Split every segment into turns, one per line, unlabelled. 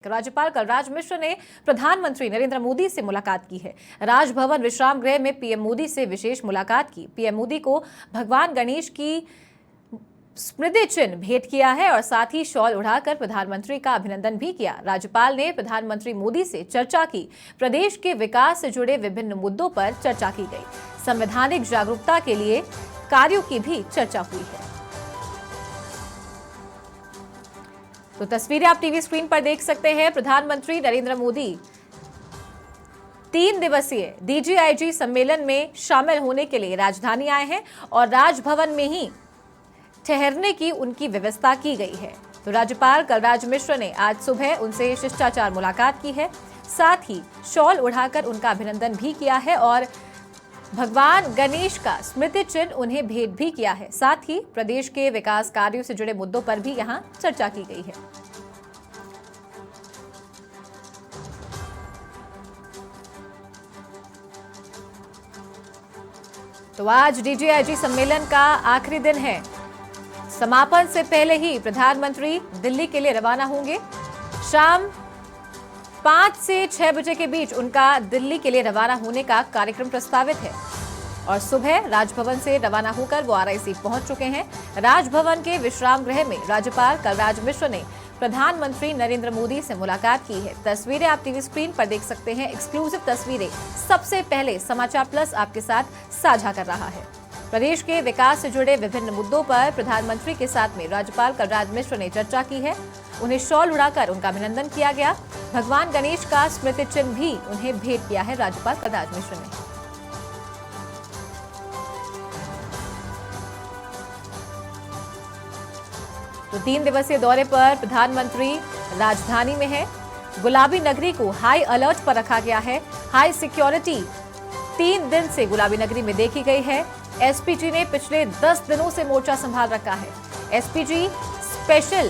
राज्यपाल कलराज मिश्र ने प्रधानमंत्री नरेंद्र मोदी से मुलाकात की है। राजभवन विश्राम गृह में पीएम मोदी से विशेष मुलाकात की। पीएम मोदी को भगवान गणेश की स्मृति चिन्ह भेंट किया है और साथ ही शॉल उड़ाकर प्रधानमंत्री का अभिनंदन भी किया। राज्यपाल ने प्रधानमंत्री मोदी से चर्चा की। प्रदेश के विकास से जुड़े विभिन्न मुद्दों पर चर्चा की गई। संवैधानिक जागरूकता के लिए कार्यों की भी चर्चा हुई है। तो तस्वीरें आप टीवी स्क्रीन पर देख सकते हैं। प्रधानमंत्री नरेंद्र मोदी 3 दिवसीय डीजीआईजी सम्मेलन में शामिल होने के लिए राजधानी आए हैं और राजभवन में ही ठहरने की उनकी व्यवस्था की गई है। तो राज्यपाल कलराज मिश्र ने आज सुबह उनसे शिष्टाचार मुलाकात की है, साथ ही शॉल उड़ाकर उनका अभिनंदन भी किया है और भगवान गणेश का स्मृति चिन्ह उन्हें भेंट भी किया है। साथ ही प्रदेश के विकास कार्यों से जुड़े मुद्दों पर भी यहां चर्चा की गई है। तो आज डीजीआईजी सम्मेलन का आखिरी दिन है। समापन से पहले ही प्रधानमंत्री दिल्ली के लिए रवाना होंगे। शाम 5 से 6 बजे के बीच उनका दिल्ली के लिए रवाना होने का कार्यक्रम प्रस्तावित है और सुबह राजभवन से रवाना होकर वो आरआईसी पहुंच चुके हैं। राजभवन के विश्राम गृह में राज्यपाल कलराज मिश्र ने प्रधानमंत्री नरेंद्र मोदी से मुलाकात की है। तस्वीरें आप टीवी स्क्रीन पर देख सकते हैं। एक्सक्लूसिव तस्वीरें सबसे पहले समाचार प्लस आपके साथ साझा कर रहा है। प्रदेश के विकास से जुड़े विभिन्न मुद्दों पर प्रधानमंत्री के साथ में राज्यपाल कलराज मिश्र ने चर्चा की है। उन्हें शॉल उड़ाकर उनका अभिनंदन किया गया। भगवान गणेश का स्मृति चिन्ह भी उन्हें भेंट किया है राज्यपाल कलराज मिश्र ने। तो 3 दिवसीय दौरे पर प्रधानमंत्री राजधानी में है। गुलाबी नगरी को हाई अलर्ट पर रखा गया है। हाई सिक्योरिटी 3 दिन से गुलाबी नगरी में देखी गई है। एसपीजी ने पिछले 10 दिनों से मोर्चा संभाल रखा है। एसपीजी स्पेशल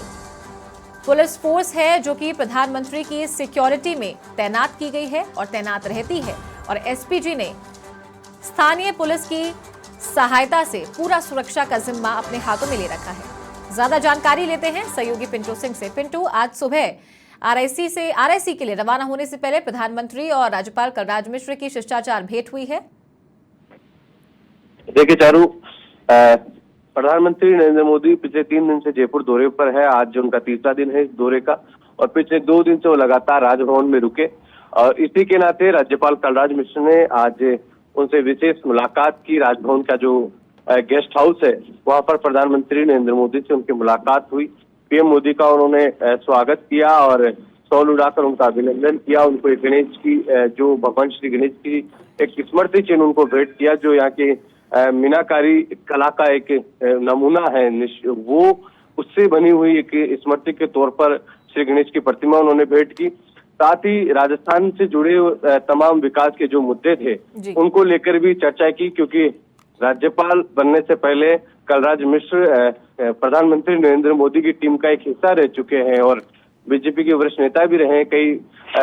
पुलिस फोर्स है जो कि प्रधानमंत्री की सिक्योरिटी में तैनात की गई है और तैनात रहती है और एसपीजी ने स्थानीय पुलिस की सहायता से पूरा सुरक्षा का जिम्मा अपने हाथों में ले रखा है। ज्यादा जानकारी लेते हैं सहयोगी पिंटू सिंह से। पिंटू, आज सुबह आरआईसी के लिए रवाना होने से पहले प्रधानमंत्री और राज्यपाल कलराज मिश्र की शिष्टाचार भेंट हुई है।
देखिए चारू, प्रधानमंत्री नरेंद्र मोदी पिछले 3 दिन से जयपुर दौरे पर है। आज जो उनका तीसरा दिन है इस दौरे का और पिछले 2 दिन से वो लगातार राजभवन में रुके और इसी के नाते राज्यपाल कलराज मिश्र ने आज उनसे विशेष मुलाकात की। राजभवन का जो गेस्ट हाउस है वहां पर प्रधानमंत्री नरेंद्र मोदी से उनकी मुलाकात हुई। पीएम मोदी का उन्होंने स्वागत किया और शॉल उड़ाकर उनका अभिनंदन किया। उनको एक गणेश की जो भगवान श्री गणेश की एक स्मृति चिन्ह उनको भेंट किया, जो यहाँ के मीनाकारी कला का एक नमूना है। वो उससे बनी हुई एक स्मृति के तौर पर श्री गणेश की प्रतिमा उन्होंने भेंट की। साथ ही राजस्थान से जुड़े तमाम विकास के जो मुद्दे थे उनको लेकर भी चर्चा की, क्योंकि राज्यपाल बनने से पहले कलराज मिश्र प्रधानमंत्री नरेंद्र मोदी की टीम का एक हिस्सा रह चुके हैं और बीजेपी के वरिष्ठ नेता भी रहे। कई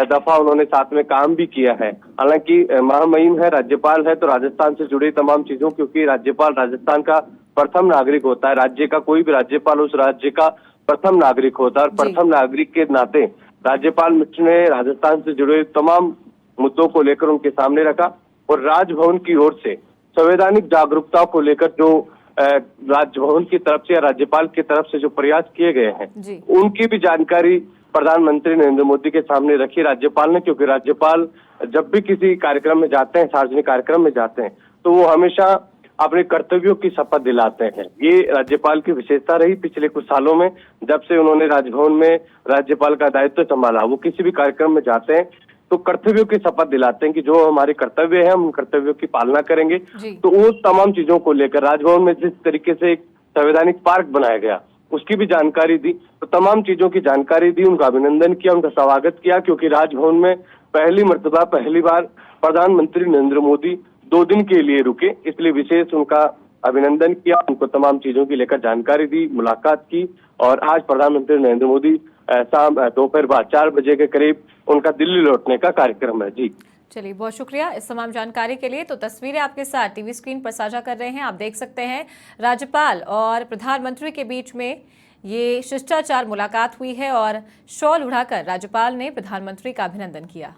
दफा उन्होंने साथ में काम भी किया है। हालांकि महामहिम है, राज्यपाल है, तो राजस्थान से जुड़ी तमाम चीजों, क्योंकि राज्यपाल राजस्थान का प्रथम नागरिक होता है। राज्य का कोई भी राज्यपाल उस राज्य का प्रथम नागरिक होता है और प्रथम नागरिक के नाते राज्यपाल मिश्र ने राजस्थान से जुड़े तमाम मुद्दों को लेकर उनके सामने रखा और राजभवन की ओर से संवैधानिक जागरूकता को लेकर जो राजभवन की तरफ से या राज्यपाल की तरफ से जो प्रयास किए गए हैं उनकी भी जानकारी प्रधानमंत्री नरेंद्र मोदी के सामने रखी राज्यपाल ने, क्योंकि राज्यपाल जब भी किसी कार्यक्रम में जाते हैं, सार्वजनिक कार्यक्रम में जाते हैं, तो वो हमेशा अपने कर्तव्यों की शपथ दिलाते हैं। ये राज्यपाल की विशेषता रही पिछले कुछ सालों में। जब से उन्होंने राजभवन में राज्यपाल का दायित्व संभाला, वो किसी भी कार्यक्रम में जाते हैं तो कर्तव्यों की शपथ दिलाते हैं कि जो हमारे कर्तव्य है हम उन कर्तव्यों की पालना करेंगे। तो वो तमाम चीजों को लेकर राजभवन में जिस तरीके से एक संवैधानिक पार्क बनाया गया उसकी भी जानकारी दी, तो तमाम चीजों की जानकारी दी, उनका अभिनंदन किया, उनका स्वागत किया, क्योंकि राजभवन में पहली बार प्रधानमंत्री नरेंद्र मोदी 2 दिन के लिए रुके, इसलिए विशेष उनका अभिनंदन किया, उनको तमाम चीजों की लेकर जानकारी दी, मुलाकात की और आज प्रधानमंत्री नरेंद्र मोदी शाम दोपहर बाद 4 बजे के करीब उनका दिल्ली लौटने का कार्यक्रम है। जी
चलिए, बहुत शुक्रिया इस तमाम जानकारी के लिए। तो तस्वीरें आपके साथ टीवी स्क्रीन पर साझा कर रहे हैं, आप देख सकते हैं। राज्यपाल और प्रधानमंत्री के बीच में ये शिष्टाचार मुलाकात हुई है और शॉल उड़ाकर राज्यपाल ने प्रधानमंत्री का अभिनंदन किया।